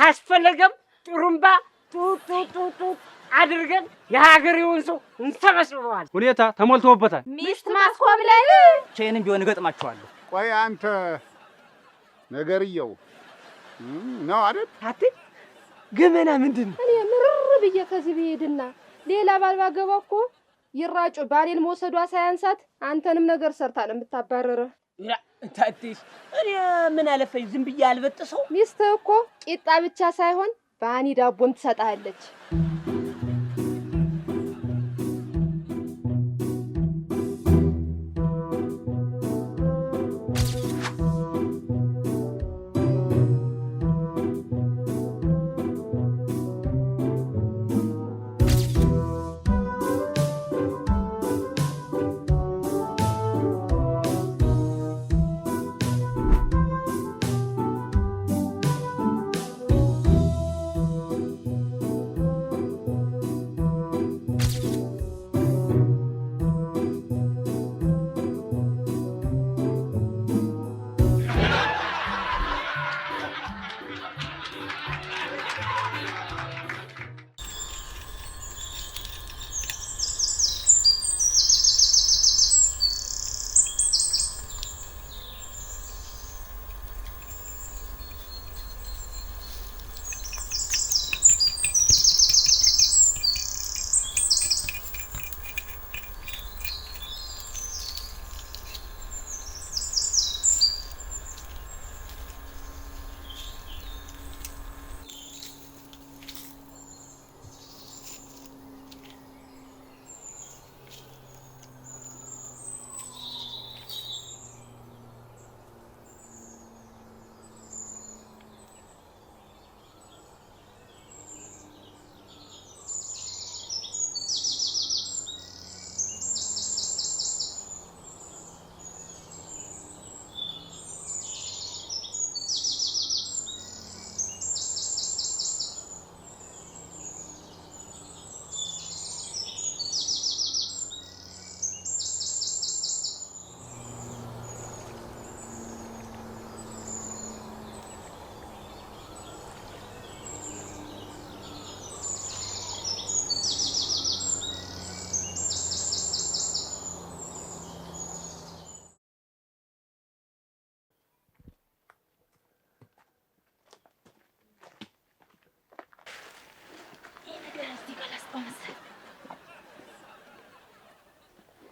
ካስፈለገም ጥሩምባ ቱ አድርገን የሀገሬውን ሰው እንሰበስበዋል። ሁኔታ ተሞልቶበታል። ሚስት ማስኮብለል ቼንም ቢሆን እገጥማቸዋለሁ። ቆይ አንተ ነገርየው ነው አይደል? አት ገመና ምንድን እኔ ምርር ብዬ ከዚህ ብሄድና ሌላ ባልባ ገባ እኮ ይራጩ ባሌን መውሰዷ ሳያንሳት አንተንም ነገር ሰርታ ነው የምታባረረ። ታትሽ እኔ ምን አለፈኝ ዝም ብዬ አልበጥሰው። ሚስት እኮ ቂጣ ብቻ ሳይሆን ባኒ ዳቦም ትሰጣለች።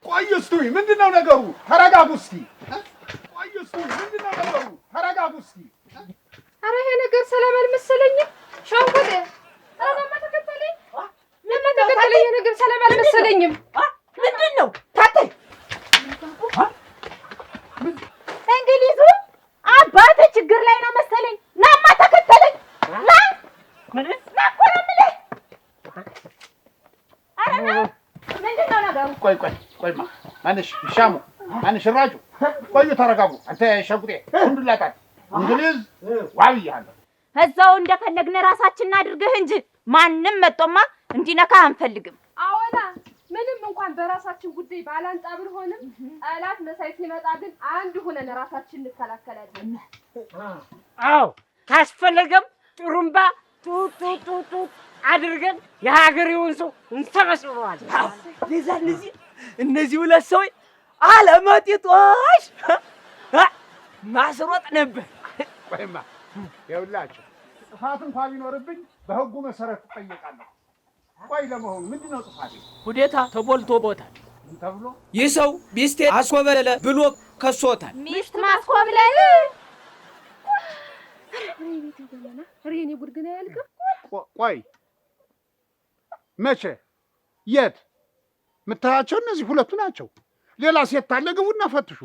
ቆይ እስቲ ምንድነው ነገሩ? ተረጋጉ እስቲ። ቆይ እስቲ ምንድነው ነገሩ? ተረጋጉ እስቲ። ኧረ ይሄ ነገር ሰላም አልመሰለኝም። ሻንቆቴ ኧረ ለማተከተለኝ ለማተከተለኝ ነገር ሰላም አልመሰለኝም። ምንድነው ታታይ እንግሊዙ አባተ ችግር ላይ ነው መሰለኝ። ናማ ተከተለኝ ና ምን ናቆረምለ ኧረ ና ምንድነው ነገሩ? ቆይማ ማንሽ ሻሙ ማንሽ ራጁ ቆዩ ተረጋጉ። አንተ ሸጉጤ እንዱላታል እንግሊዝ ዋብያለሁ እዛው እንደፈለግነ ራሳችንን አድርገህ እንጂ ማንንም መጥቶማ እንዲነካ አንፈልግም። አዎና ምንም እንኳን በራሳችን ጉዳይ ባላንጣ ብንሆንም ጠላት መሳይ ሲመጣ ግን አንድ ሆነን ራሳችንን እንከላከላለን። አዎ ካስፈለገም ጥሩምባ ቱ አድርገን የሀገሬውን ሰው እንሰበስበዋል። ለዛን እነዚህ ሁለት ሰዎች አለመጤጦሽ ማስሮጥ ነበር። ቆይማ ይኸውላችሁ ጥፋት እንኳን ቢኖርብኝ በህጉ መሰረት እጠየቃለሁ። ቆይ ለመሆኑ ምንድነው ጥፋቴ? ሁኔታ ተቦልቶበታል ተብሎ ይህ ሰው ሚስቴ አስኮበለለ ብሎ ከሶታል። ሚስት ማስኮብለል ቤት ይገለና ሬኔ ቡድግና ያልከው ቆይ መቼ የት ምታያቸው? እነዚህ ሁለቱ ናቸው። ሌላ ሴት ታለ ግቡና ፈትሹ።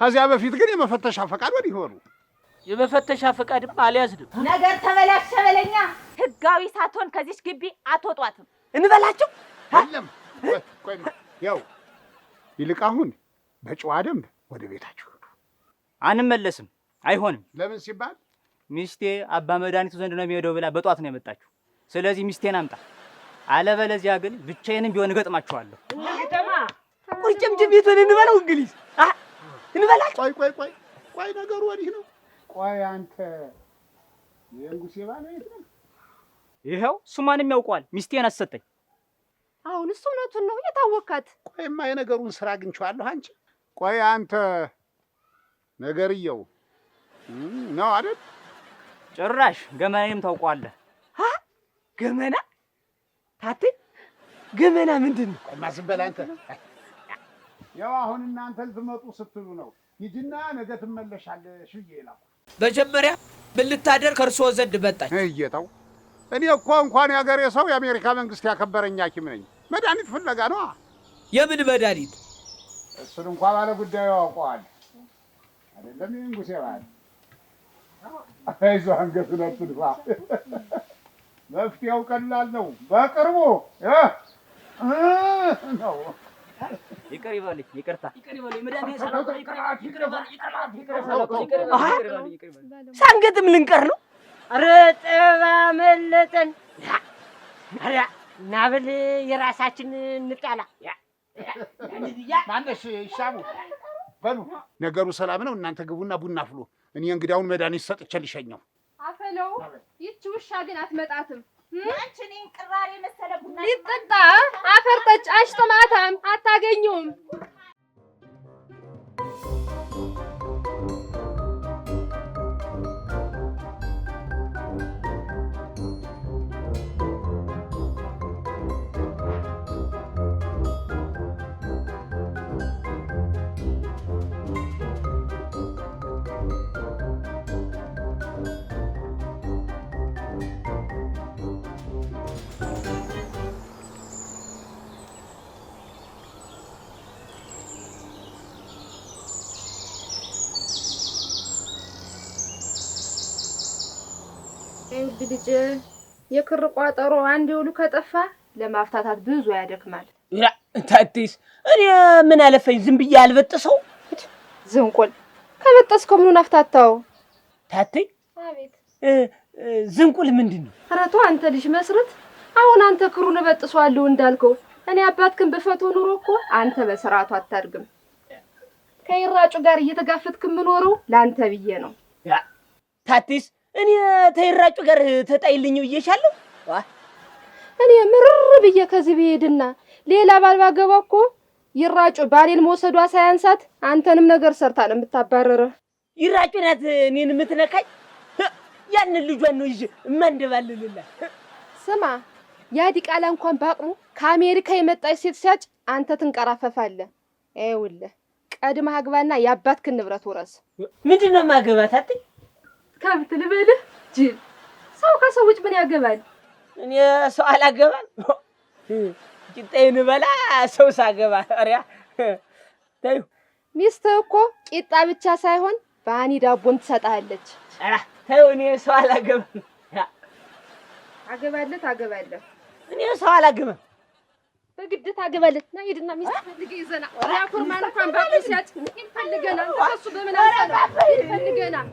ከዚያ በፊት ግን የመፈተሻ ፈቃድ ወዲህ ይሆኑ። የመፈተሻ ፈቃድም አልያዝንም። ነገር ተበላሸ በለኛ። ህጋዊ ሳትሆን ከዚች ግቢ አትወጧትም እንበላቸው። አይደለም ቆይ ያው ይልቅ አሁን በጨዋ ደንብ ወደ ቤታችሁ ሂዱ። አንመለስም። አይሆንም። ለምን ሲባል ሚስቴ አባ መድኃኒቱ ዘንድ ነው የሚሄደው ብላ በጧት ነው የመጣችው። ስለዚህ ሚስቴን አምጣ፣ አለበለዚያ ግን ብቻዬንም ቢሆን እገጥማቸዋለሁ። ቁርጭምጭሚቱን እንበለው እንግሊዝ እንበላቸው። ቆይ ነገሩ ወዲህ ነው። ቆይ አንተ የንጉሴ ባለቤት ነህ? ይኸው እሱ ማንም ያውቀዋል። ሚስቴን አሰጠኝ። አሁን እሱ እውነቱን ነው የታወካት። ቆይማ የነገሩን ስራ አግኝቼዋለሁ። አንቺ ቆይ አንተ ነገርየው ነው አይደል? ጭራሽ ገመናዬንም ታውቀዋለህ። ገመና ታቴ ገመና ምንድን ነው? ቆይማ ዝም በል አንተ። ያው አሁን እናንተ ልትመጡ ስትሉ ነው። ሂጂና ነገ ትመለሻለሽ ብዬ እላኩ። መጀመሪያ ምን ልታደር ከእርስዎ ዘንድ መጣች? እየተው እኔ እኮ እንኳን የሀገሬ ሰው የአሜሪካ መንግስት ያከበረኝ ሐኪም ነኝ። መድኃኒት ፍለጋ ነው። የምን መድኃኒት? እሱን እንኳ ባለ ጉዳዩ ያውቀዋል አይደለም? ንጉሴ ባል አይዞህ አንገቱን አትድፋ። መፍትሄው ቀላል ነው። በቅርቡ ነው። ይቅር ይበልኝ። ይቅርታ ሳንገጥም ልንቀር ነው። ኧረ ጠባ መለጠን። እና ብል የራሳችን እንጣላ። ማነሽ ይሻሙ በሉ። ነገሩ ሰላም ነው። እናንተ ግቡና ቡና አፍሉ። እኔ እንግዲያውን መድኃኒት ሰጥቼ ልሸኘው። አፈለው ይቺ ውሻ ግን አትመጣትም። አንቺ እኔን ቅራሬ መሰለ ቡና ይጠጣ አፈር ጠጭ አሽቶ ማታም አታገኙም። እንግዲህ ልጅ የክር ቋጠሮ አንድ ይውሉ ከጠፋ ለማፍታታት ብዙ ያደክማል። ታዲስ እኔ ምን አለፈኝ? ዝም ብዬ አልበጥሰው። ዝንቁል ከበጠስከው ምኑን አፍታታው? ታቴ አቤት። ዝንቁል ምንድን ነው? ኧረ ተው አንተ ልጅ መስረት። አሁን አንተ ክሩን እበጥሰዋለሁ እንዳልከው እኔ አባትክን በፈቶ ኑሮ እኮ አንተ በስርዓቱ አታድግም። ከይራጩ ጋር እየተጋፈጥክ የምኖረው ላንተ ብዬ ነው። ታቲስ እኔ ተይራጩ ጋር ተጣይልኝ ብዬሻለሁ። እኔ ምርር ብዬ ከዚህ ብሄድና ሌላ ባል ባገባ እኮ ይራጩ ባሌን መውሰዷ ሳያንሳት አንተንም ነገር ሰርታ ነው የምታባረረው። ይራጩ ናት እኔን የምትነካኝ። ያንን ልጇን ነው ይዤ እማንደባልልላት። ስማ ያዲቃላ እንኳን ባቅሙ ከአሜሪካ የመጣች ሴት ሲያጭ አንተ ትንቀራፈፋለህ። ይኸውልህ ቀድመህ አግባና የአባትክን ንብረት ወረስ። ምንድን ነው ማገባት? አትይ ከብት ልበልህ ጅል። ሰው ከሰው ውጭ ምን ያገባል? እኔ ሰው አላገባም። ቂጣዬን በላ ሰው ሳገባ አሪያ ታዩ። ሚስትህ እኮ ቂጣ ብቻ ሳይሆን ባኒ ዳቦን ትሰጣለች። አራ ታዩ። እኔ ሰው አላገባም። አገባለህ። እኔ ሰው አላገባም። በግድ ታገባለህ። ና ሂድና ሚስት ፈልገህ ይዘና። ያ ኩርማን እንኳን ባል ሲያጭ ይፈልገናል። እሱ በምን አንተ ነው ይፈልገናል።